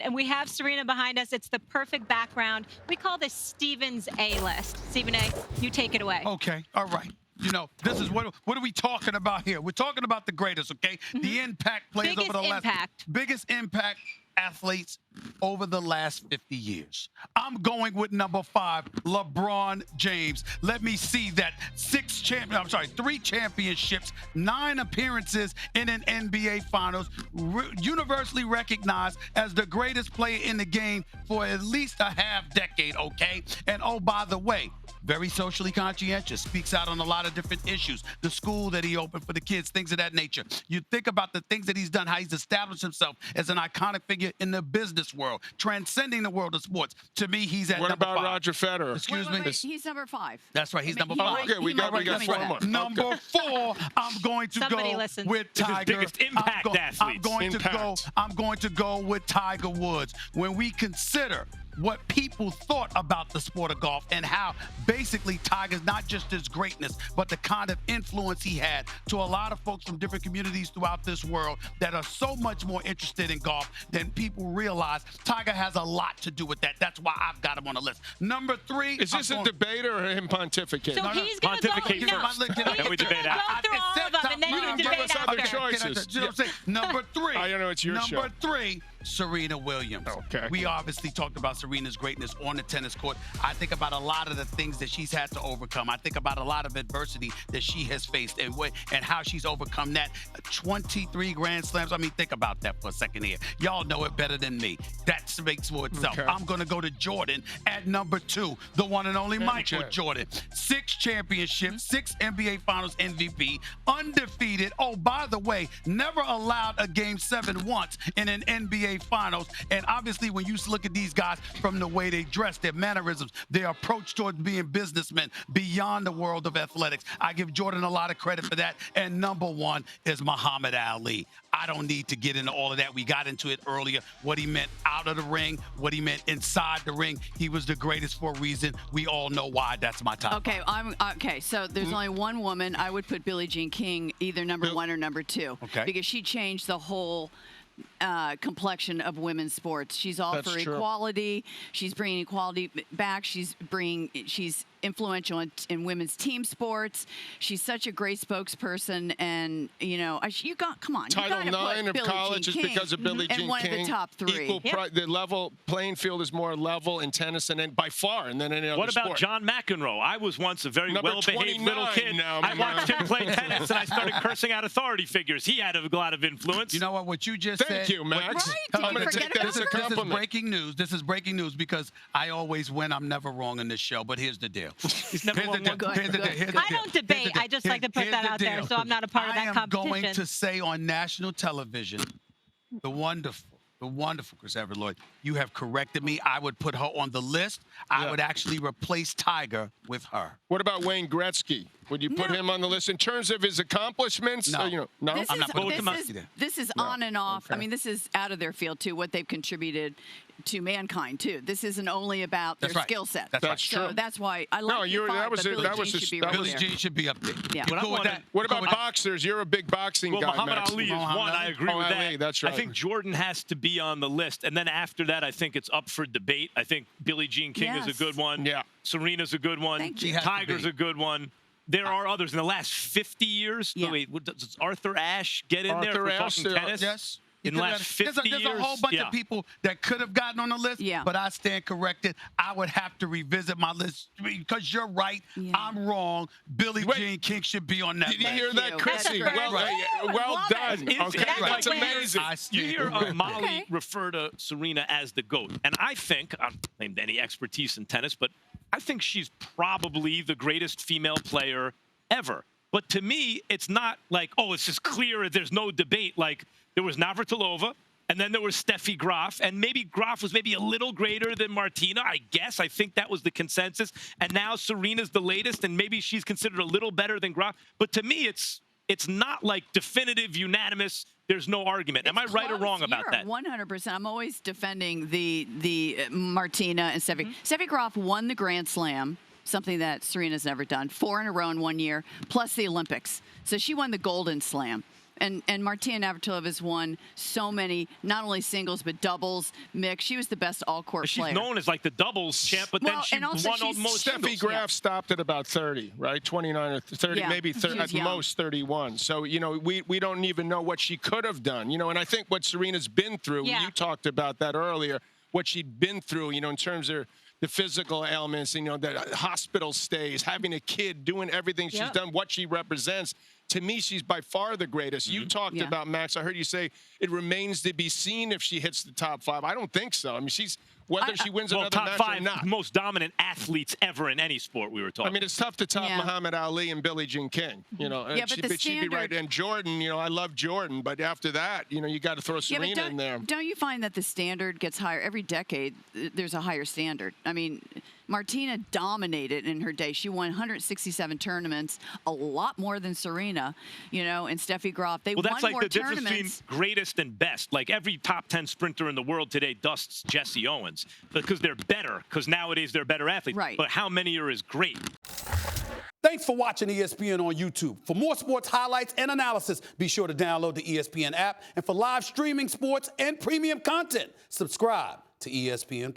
And we have Serena behind us. It's the perfect background. We call this Stevens A-list. Stephen A., you take it away. Okay, all right. You know, this is what are we talking about here? We're talking about the greatest, okay? The impact players Biggest over the impact. biggest impact athletes over the last 50 years. I'm going with number 5, LeBron James. Let me see that 3 championships, 9 appearances in an NBA Finals, universally recognized as the greatest player in the game for at least a half decade, okay? And oh, by the way, very socially conscientious, speaks out on a lot of different issues. The school that he opened for the kids, things of that nature. You think about the things that he's done, how he's established himself as an iconic figure in the business world, transcending the world of sports. To me, he's at What number about 5. Roger Federer? Excuse me? He's number 5. That's right. He's number 5. Okay, we got 4 more. Number 4, I'm going to Somebody go listens. with This is Tiger. biggest impact athletes. I'm going to go with Tiger Woods. When we consider what people thought about the sport of golf and how basically Tiger's not just his greatness, but the kind of influence he had to a lot of folks from different communities throughout this world that are so much more interested in golf than people realize. Tiger has a lot to do with that. That's why I've got him on the list. Number 3. Is this a debate or him pontificating? So he's going to go. Pontificate first. Then we debate go after. through all of them, and then you give debate us other after. choices. You know what I'm saying? Number 3. I know it's your show. Number 3, Serena Williams. Okay. We obviously talked about Serena's greatness on the tennis court. I think about a lot of the things that she's had to overcome. I think about a lot of adversity that she has faced and how she's overcome that. 23 Grand Slams. I mean, think about that for a second here. Y'all know it better than me. That speaks for itself. Okay. I'm going to go to Jordan at number 2, the one and only Michael Jordan. 6 championships, 6 NBA Finals MVP, undefeated. Oh, by the way, never allowed a Game 7 once in an NBA Finals. And obviously, when you look at these guys from the way they dress, their mannerisms, their approach towards being businessmen beyond the world of athletics, I give Jordan a lot of credit for that. And number 1 is Muhammad Ali. I don't need to get into all of that. We got into it earlier, what he meant out of the ring, what he meant inside the ring. He was the greatest for a reason. We all know why. That's my top. Okay, okay. So there's only one woman. I would put Billie Jean King either number 1 or number 2. Okay. Because she changed the whole complexion of women's sports. She's all That's for true. equality. She's bringing equality back. She's influential in women's team sports. She's such a great spokesperson, and come on. Title you gotta IX put of Billie college Jean is King because of Billie Jean and one King. of the top 3. The level playing field is more level in tennis and by far than any other What about sport. John McEnroe? I was once a very Number well-behaved 29 little kid. now, I man. watched him play tennis, and I started cursing out authority figures. He had a lot of influence. You know what you just said? Thank you, Max. Right? I'm going to Forget take that as a about This is compliment. breaking news. This is breaking news because I always win. I'm never wrong in this show. But here's the deal. He's never Here's won the one. deal. Here's the deal. Here's the I deal. don't debate. Here's the deal. I just like to put Here's that the out there, deal. so I'm not a part of that I am competition. going to say on national television, the wonderful Chris Evert Lloyd, you have corrected me. I would put her on the list. I would actually replace Tiger with her. What about Wayne Gretzky? Would you put him on the list in terms of his accomplishments? No. No? This I'm not putting is, him this on is, this is on and off. Okay. I mean, this is out of their field, too, what they've contributed to mankind, too. This isn't only about their That's right. skill set. That's right. That's So true. that's why I like No, you that five, was but it. Billie That was Jean a- should be that right was- Billie there. Jean should be up there. Yeah. You What I go with wanna- that? What about Go with- boxers? You're a big boxing Well, guy, Muhammad Max. Ali is Muhammad one. I Ali. agree Oh, with Ali, that. that's right. I think Jordan has to be on the list. And then after that, I think it's up for debate. I think Billie Jean King is Yes. a good one. Yeah. Serena's a good one. Thank you. She has to Tiger's be. a good one. There are others in the last 50 years. Yeah. Wait, does Arthur Ashe get in there if Arthur we're Ashe, talking tennis? Yes. In the last 50 there's years? a whole bunch Yeah. of people that could have gotten on the list, Yeah. but I stand corrected. I would have to revisit my list because you're right. Yeah. I'm wrong. Billie Wait. Jean King should be on that Did you list. hear that, Thank you. Chrissy? That's Well, great. well Love done. it. Okay, That's that's like amazing. I You stand hear corrected. Molly Okay. refer to Serena as the GOAT. And I think, I don't claim any expertise in tennis, but I think she's probably the greatest female player ever. But to me, it's not like, oh, it's just clear, there's no debate. Like, there was Navratilova, and then there was Steffi Graf, and maybe Graf was maybe a little greater than Martina, I guess. I think that was the consensus. And now Serena's the latest, and maybe she's considered a little better than Graf. But to me, it's not like definitive, unanimous. There's no argument. Am I right or wrong about that? 100%. I'm always defending the Martina and Steffi. Steffi Graf won the Grand Slam, something that Serena's never done, 4 in a row in 1 year, plus the Olympics. So she won the Golden Slam. And Martina Navratilova has won so many, not only singles, but doubles, mix. She was the best all-court player. She's known as like the doubles champ, but then she won most Steffi singles. Graf stopped at about 30, right? 29 or 30, maybe 30, at young. most 31. So, you know, we don't even know what she could have done. You know, and I think what Serena's been through, you talked about that earlier, what she'd been through, you know, in terms of the physical ailments, you know, the hospital stays, having a kid, doing everything she's done, what she represents. To me, she's by far the greatest. You talked about, Max, I heard you say it remains to be seen if she hits the top 5. I don't think so. I mean, she's whether she wins another top match 5 or not. Most dominant athletes ever in any sport we were talking. I mean, it's tough to top Muhammad Ali and Billie Jean King. You know, but she'd be right. And Jordan, you know, I love Jordan, but after that, you know, you got to throw Serena in there. Don't you find that the standard gets higher every decade? There's a higher standard. I mean, Martina dominated in her day. She won 167 tournaments, a lot more than Serena, you know, and Steffi Graf. They won that's like more the difference tournaments. between greatest and best. Like every top 10 sprinter in the world today dusts Jesse Owens because they're better, because nowadays they're better athletes. Right. But how many are as great? Thanks for watching ESPN on YouTube. For more sports highlights and analysis, be sure to download the ESPN app. And for live streaming sports and premium content, subscribe to ESPN+.